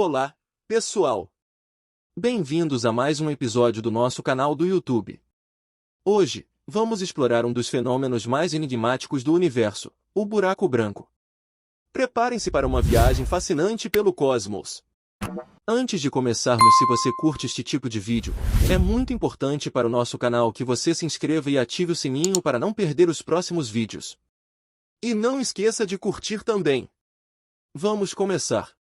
Olá, pessoal! Bem-vindos a mais um episódio do nosso canal do YouTube. Hoje, vamos explorar um dos fenômenos mais enigmáticos do universo, o buraco branco. Preparem-se para uma viagem fascinante pelo cosmos. Antes de começarmos, se você curte este tipo de vídeo, é muito importante para o nosso canal que você se inscreva e ative o sininho para não perder os próximos vídeos. E não esqueça de curtir também. Vamos começar.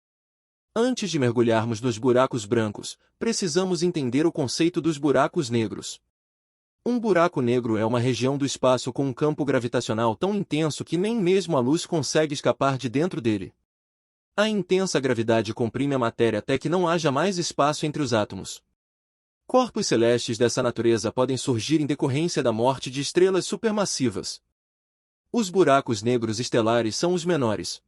Antes de mergulharmos nos buracos brancos, precisamos entender o conceito dos buracos negros. Um buraco negro é uma região do espaço com um campo gravitacional tão intenso que nem mesmo a luz consegue escapar de dentro dele. A intensa gravidade comprime a matéria até que não haja mais espaço entre os átomos. Corpos celestes dessa natureza podem surgir em decorrência da morte de estrelas supermassivas. Os buracos negros estelares são os menores.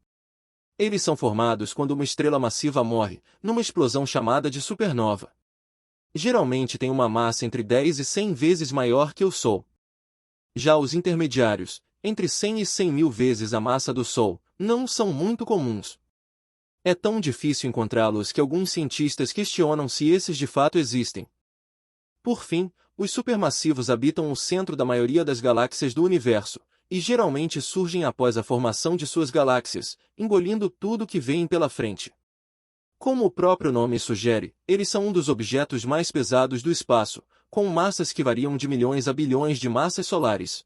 Eles são formados quando uma estrela massiva morre, numa explosão chamada de supernova. Geralmente tem uma massa entre 10 e 100 vezes maior que o Sol. Já os intermediários, entre 100 e 100 mil vezes a massa do Sol, não são muito comuns. É tão difícil encontrá-los que alguns cientistas questionam se esses de fato existem. Por fim, os supermassivos habitam o centro da maioria das galáxias do universo, e geralmente surgem após a formação de suas galáxias, engolindo tudo que vêm pela frente. Como o próprio nome sugere, eles são um dos objetos mais pesados do espaço, com massas que variam de milhões a bilhões de massas solares.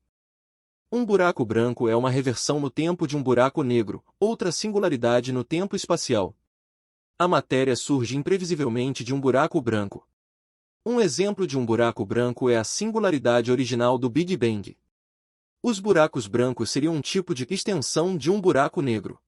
Um buraco branco é uma reversão no tempo de um buraco negro, outra singularidade no tempo espacial. A matéria surge imprevisivelmente de um buraco branco. Um exemplo de um buraco branco é a singularidade original do Big Bang. Os buracos brancos seriam um tipo de extensão de um buraco negro.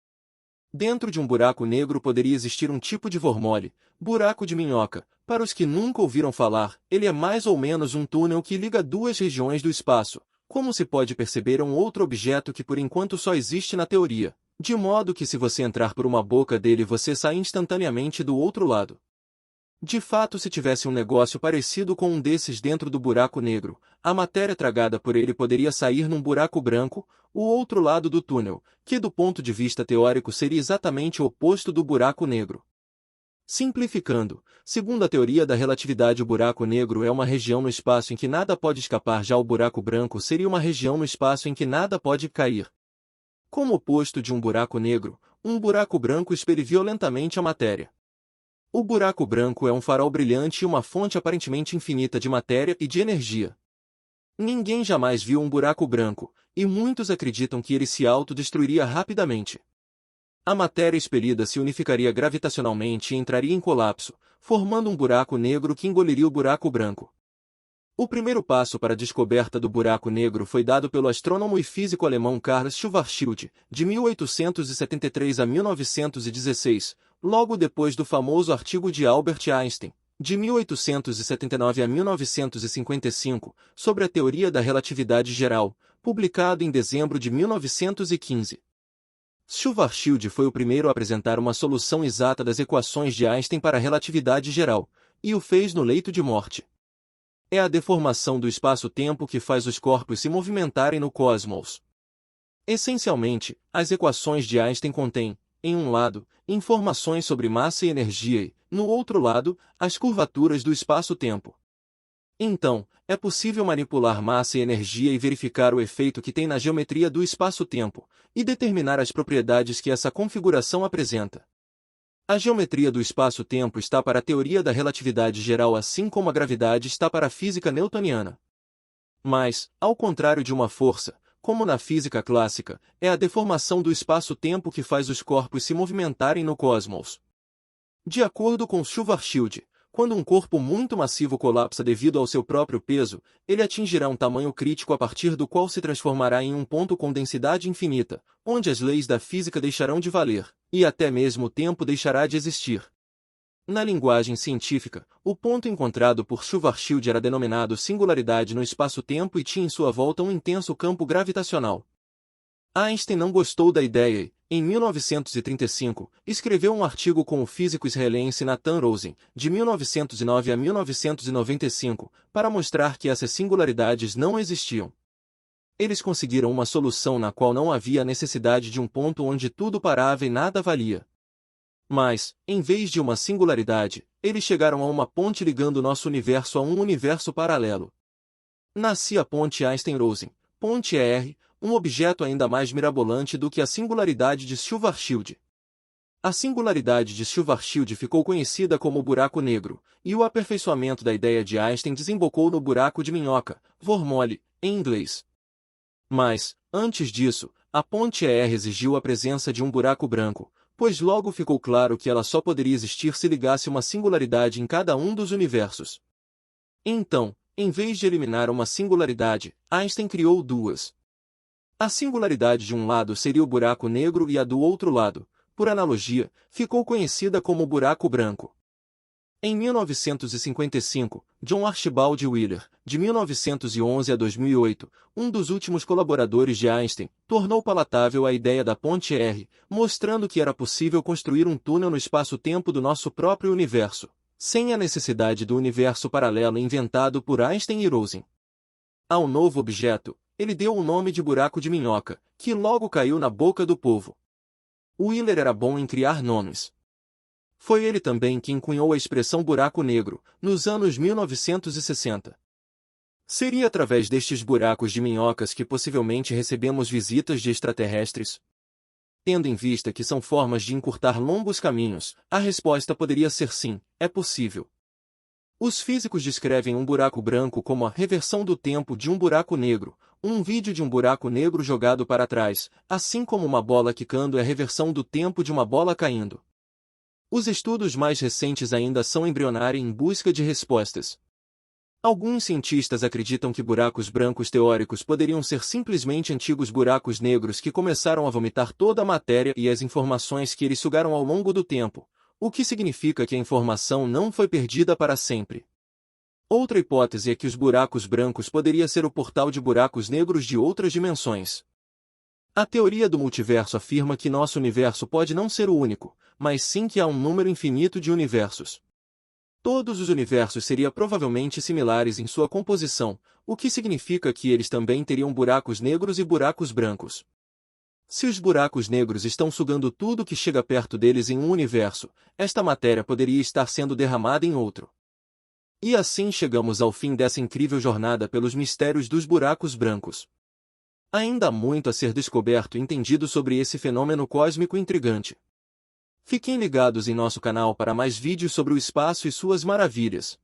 Dentro de um buraco negro poderia existir um tipo de wormhole, buraco de minhoca. Para os que nunca ouviram falar, ele é mais ou menos um túnel que liga duas regiões do espaço. Como se pode perceber, é um outro objeto que por enquanto só existe na teoria, de modo que se você entrar por uma boca dele você sai instantaneamente do outro lado. De fato, se tivesse um negócio parecido com um desses dentro do buraco negro, a matéria tragada por ele poderia sair num buraco branco, o outro lado do túnel, que do ponto de vista teórico seria exatamente o oposto do buraco negro. Simplificando, segundo a teoria da relatividade, o buraco negro é uma região no espaço em que nada pode escapar, já o buraco branco seria uma região no espaço em que nada pode cair. Como oposto de um buraco negro, um buraco branco expele violentamente a matéria. O buraco branco é um farol brilhante e uma fonte aparentemente infinita de matéria e de energia. Ninguém jamais viu um buraco branco, e muitos acreditam que ele se autodestruiria rapidamente. A matéria expelida se unificaria gravitacionalmente e entraria em colapso, formando um buraco negro que engoliria o buraco branco. O primeiro passo para a descoberta do buraco negro foi dado pelo astrônomo e físico alemão Karl Schwarzschild, de 1873 a 1916, logo depois do famoso artigo de Albert Einstein, de 1879 a 1955, sobre a teoria da relatividade geral, publicado em dezembro de 1915. Schwarzschild foi o primeiro a apresentar uma solução exata das equações de Einstein para a relatividade geral, e o fez no leito de morte. É a deformação do espaço-tempo que faz os corpos se movimentarem no cosmos. Essencialmente, as equações de Einstein contêm, em um lado, informações sobre massa e energia e, no outro lado, as curvaturas do espaço-tempo. Então, é possível manipular massa e energia e verificar o efeito que tem na geometria do espaço-tempo, e determinar as propriedades que essa configuração apresenta. A geometria do espaço-tempo está para a teoria da relatividade geral, assim como a gravidade está para a física newtoniana. Mas, ao contrário de uma força, como na física clássica, é a deformação do espaço-tempo que faz os corpos se movimentarem no cosmos. De acordo com Schwarzschild, quando um corpo muito massivo colapsa devido ao seu próprio peso, ele atingirá um tamanho crítico a partir do qual se transformará em um ponto com densidade infinita, onde as leis da física deixarão de valer, e até mesmo o tempo deixará de existir. Na linguagem científica, o ponto encontrado por Schwarzschild era denominado singularidade no espaço-tempo e tinha em sua volta um intenso campo gravitacional. Einstein não gostou da ideia e, em 1935, escreveu um artigo com o físico israelense Nathan Rosen, de 1909 a 1995, para mostrar que essas singularidades não existiam. Eles conseguiram uma solução na qual não havia necessidade de um ponto onde tudo parava e nada valia. Mas, em vez de uma singularidade, eles chegaram a uma ponte ligando nosso universo a um universo paralelo. Nascia a ponte Einstein-Rosen, ponte ER, um objeto ainda mais mirabolante do que a singularidade de Schwarzschild. A singularidade de Schwarzschild ficou conhecida como buraco negro, e o aperfeiçoamento da ideia de Einstein desembocou no buraco de minhoca, wormhole, em inglês. Mas, antes disso, a ponte ER exigiu a presença de um buraco branco, pois logo ficou claro que ela só poderia existir se ligasse uma singularidade em cada um dos universos. Então, em vez de eliminar uma singularidade, Einstein criou duas. A singularidade de um lado seria o buraco negro e a do outro lado, por analogia, ficou conhecida como buraco branco. Em 1955, John Archibald Wheeler, de 1911 a 2008, um dos últimos colaboradores de Einstein, tornou palatável a ideia da ponte ER, mostrando que era possível construir um túnel no espaço-tempo do nosso próprio universo, sem a necessidade do universo paralelo inventado por Einstein e Rosen. Ao novo objeto, ele deu o nome de buraco de minhoca, que logo caiu na boca do povo. Wheeler era bom em criar nomes. Foi ele também quem cunhou a expressão buraco negro, nos anos 1960. Seria através destes buracos de minhocas que possivelmente recebemos visitas de extraterrestres? Tendo em vista que são formas de encurtar longos caminhos, a resposta poderia ser sim, é possível. Os físicos descrevem um buraco branco como a reversão do tempo de um buraco negro, um vídeo de um buraco negro jogado para trás, assim como uma bola quicando é a reversão do tempo de uma bola caindo. Os estudos mais recentes ainda são embrionários em busca de respostas. Alguns cientistas acreditam que buracos brancos teóricos poderiam ser simplesmente antigos buracos negros que começaram a vomitar toda a matéria e as informações que eles sugaram ao longo do tempo, o que significa que a informação não foi perdida para sempre. Outra hipótese é que os buracos brancos poderia ser o portal de buracos negros de outras dimensões. A teoria do multiverso afirma que nosso universo pode não ser o único, mas sim que há um número infinito de universos. Todos os universos seriam provavelmente similares em sua composição, o que significa que eles também teriam buracos negros e buracos brancos. Se os buracos negros estão sugando tudo que chega perto deles em um universo, esta matéria poderia estar sendo derramada em outro. E assim chegamos ao fim dessa incrível jornada pelos mistérios dos buracos brancos. Ainda há muito a ser descoberto e entendido sobre esse fenômeno cósmico intrigante. Fiquem ligados em nosso canal para mais vídeos sobre o espaço e suas maravilhas.